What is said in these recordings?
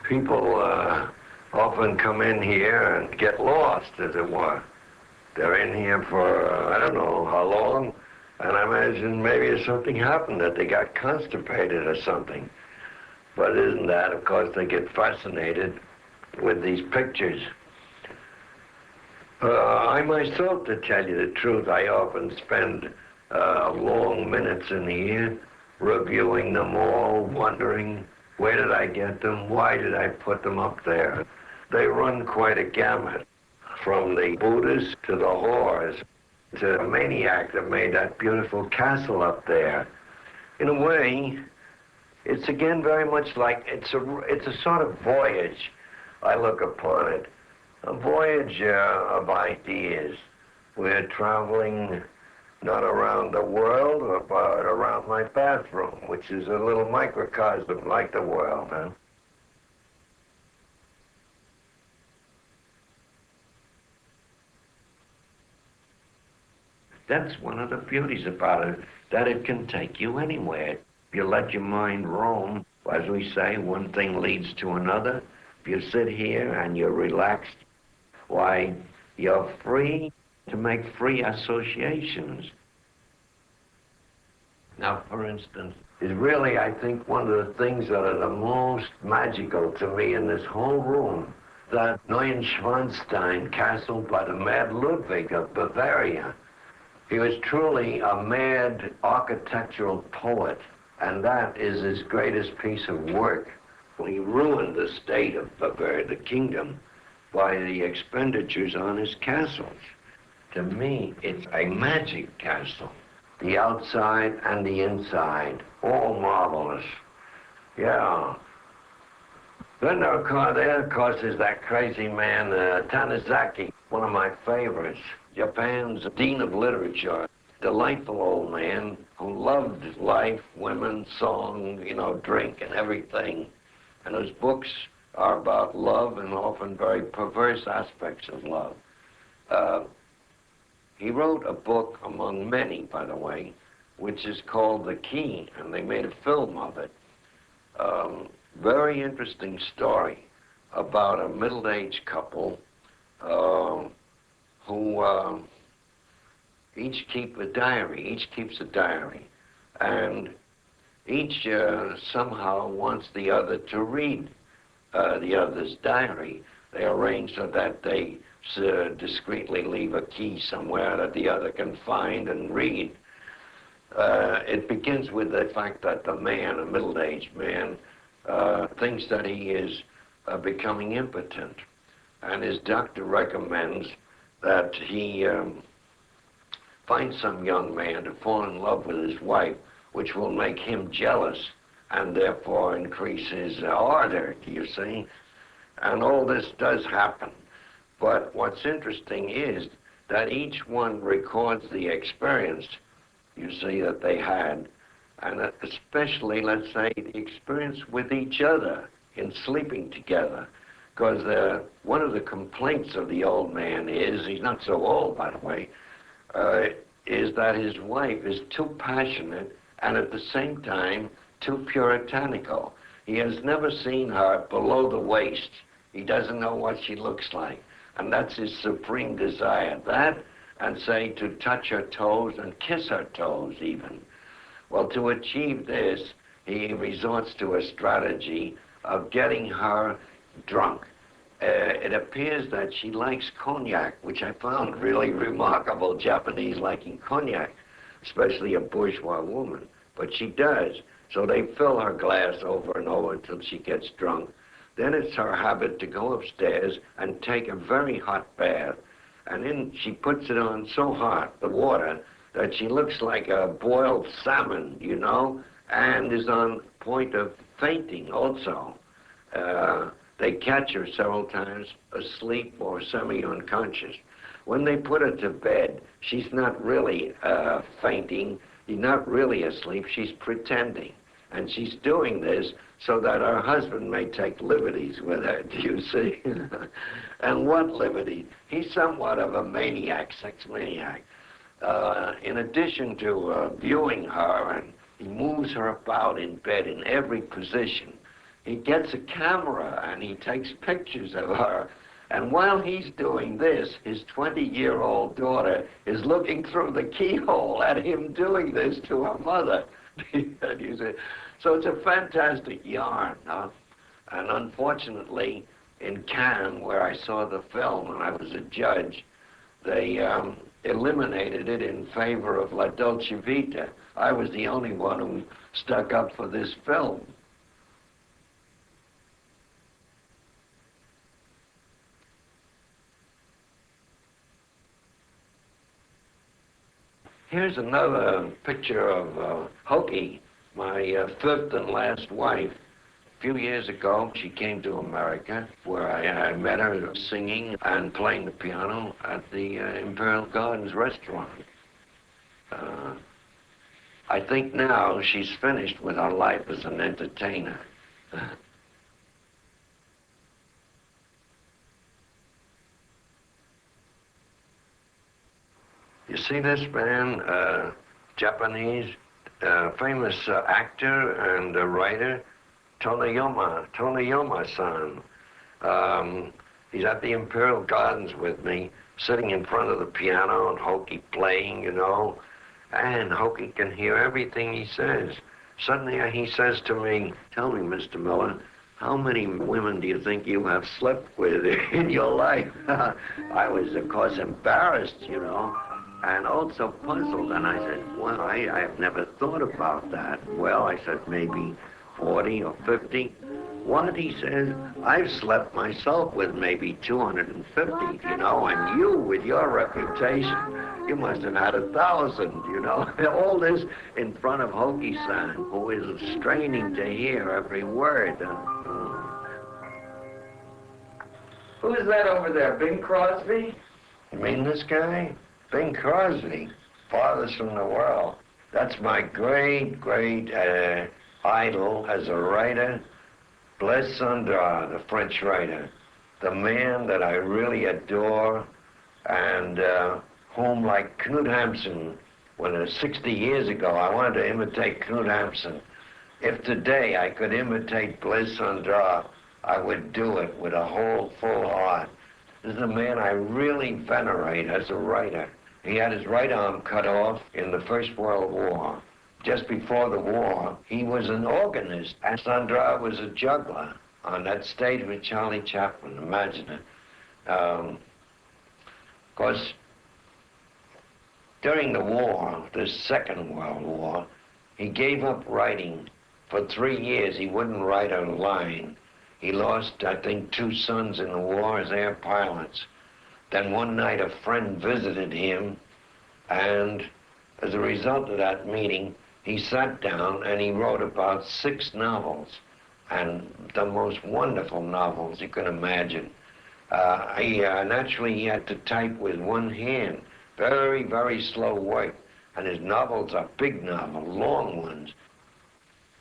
People often come in here and get lost, as it were. They're in here for, I don't know how long, and I imagine maybe something happened, that they got constipated or something. But isn't that, of course, they get fascinated with these pictures. I myself, to tell you the truth, I often spend long minutes in here reviewing them all, wondering, where did I get them? Why did I put them up there? They run quite a gamut, from the Buddhas to the whores to the maniac that made that beautiful castle up there. In a way, it's again very much like, it's a sort of voyage, I look upon it. A voyage of ideas. We're traveling not around the world, but around my bathroom, which is a little microcosm like the world, huh? That's one of the beauties about it, that it can take you anywhere. If you let your mind roam, as we say, one thing leads to another. If you sit here and you're relaxed, why, you're free to make free associations. Now, for instance, is really, I think, one of the things that are the most magical to me in this whole room, that Neuschwanstein castle by the mad Ludwig of Bavaria. He was truly a mad architectural poet, and that is his greatest piece of work. He ruined the state of Bavaria, the kingdom, by the expenditures on his castles. To me, it's a magic castle. The outside and the inside, all marvelous. Yeah. Then there, of course, is that crazy man, Tanizaki, one of my favorites. Japan's dean of literature. Delightful old man who loved life, women, song, drink and everything. And his books are about love and often very perverse aspects of love. He wrote a book, among many, by the way, which is called The Key, and they made a film of it. Very interesting story about a middle-aged couple who each keeps a diary, and each somehow wants the other to read the other's diary. They arrange so that they discreetly leave a key somewhere that the other can find and read. It begins with the fact that the man, a middle-aged man, thinks that he is becoming impotent, and his doctor recommends that he find some young man to fall in love with his wife, which will make him jealous and therefore increase his ardor, do you see? And all this does happen. But what's interesting is that each one records the experience, you see, that they had, and especially, let's say, the experience with each other in sleeping together. Because one of the complaints of the old man is, he's not so old, by the way, is that his wife is too passionate and at the same time too puritanical. He has never seen her below the waist. He doesn't know what she looks like. And that's his supreme desire. That, and say, to touch her toes and kiss her toes even. Well, to achieve this, he resorts to a strategy of getting her drunk. It appears that she likes cognac, which I found really remarkable, Japanese liking cognac, especially a bourgeois woman. But she does. So they fill her glass over and over until she gets drunk. Then it's her habit to go upstairs and take a very hot bath. And then she puts it on so hot, the water, that she looks like a boiled salmon, and is on point of fainting also. They catch her several times asleep or semi-unconscious. When they put her to bed, she's not really fainting, she's not really asleep, she's pretending. And she's doing this so that her husband may take liberties with her, do you see? And what liberty? He's somewhat of a maniac, sex maniac. In addition to viewing her, and he moves her about in bed in every position. he gets a camera and he takes pictures of her. And while he's doing this, his 20-year-old daughter is looking through the keyhole at him doing this to her mother. So it's a fantastic yarn. And unfortunately, in Cannes, where I saw the film and I was a judge, they eliminated it in favor of La Dolce Vita. I was the only one who stuck up for this film. Here's another picture of Hokie, my fifth and last wife. A few years ago, she came to America, where I met her singing and playing the piano at the Imperial Gardens restaurant. I think now she's finished with her life as an entertainer. You see this man, Japanese, famous actor and writer, Toniyama-san. He's at the Imperial Gardens with me, sitting in front of the piano and Hokie playing, you know, and Hokie can hear everything he says. Suddenly he says to me, "Tell me, Mr. Miller, how many women do you think you have slept with in your life?" I was, of course, embarrassed, you know, and also puzzled. And I said, "Well, I have never thought about that." Well, I said, maybe 40 or 50. What? He says, "I've slept myself with maybe 250, you know, and you, with your reputation, you must have had 1,000, you know." All this in front of Hokie-san, who is straining to hear every word. Who is that over there, Bing Crosby? You mean this guy? Bing Crosby, farthest from the world. That's my great, great idol as a writer. Blaise Cendrars, the French writer, the man that I really adore, and whom, like Knut Hamsun, when 60 years ago I wanted to imitate Knut Hamsun. If today I could imitate Blaise Cendrars, I would do it with a whole full heart. This is a man I really venerate as a writer. He had his right arm cut off in the First World War. Just before the war, he was an organist, and Cendrars was a juggler on that stage with Charlie Chaplin. Imagine it. Of course, during the war, the Second World War, he gave up writing. For 3 years, he wouldn't write a line. He lost, I think, 2 sons in the war as air pilots. Then one night, a friend visited him, and as a result of that meeting, he sat down and he wrote about 6 novels, and the most wonderful novels you can imagine. Naturally, he had to type with one hand. Very, very slow work. And his novels are big novels, long ones.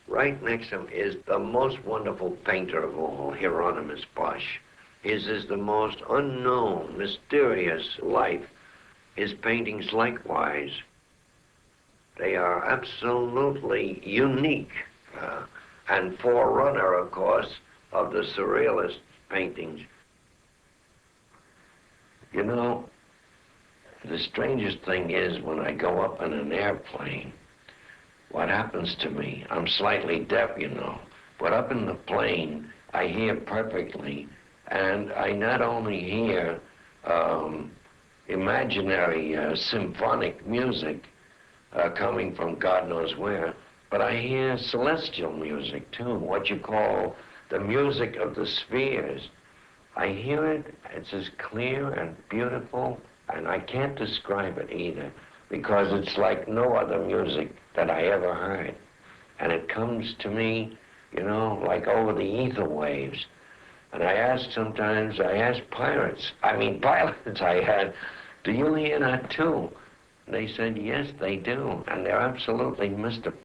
Right next to him is the most wonderful painter of all, Hieronymus Bosch. His is the most unknown, mysterious life. His paintings likewise. They are absolutely unique, and forerunner, of course, of the Surrealist paintings. You know, the strangest thing is when I go up in an airplane, what happens to me? I'm slightly deaf, you know, but up in the plane, I hear perfectly, and I not only hear imaginary symphonic music, coming from God knows where, but I hear celestial music too, what you call the music of the spheres. I hear it, it's as clear and beautiful, and I can't describe it either, because it's like no other music that I ever heard. And it comes to me, you know, like over the ether waves. And I ask pilots I had, "Do you hear that too?" They said, "Yes, they do." And they're absolutely mystified.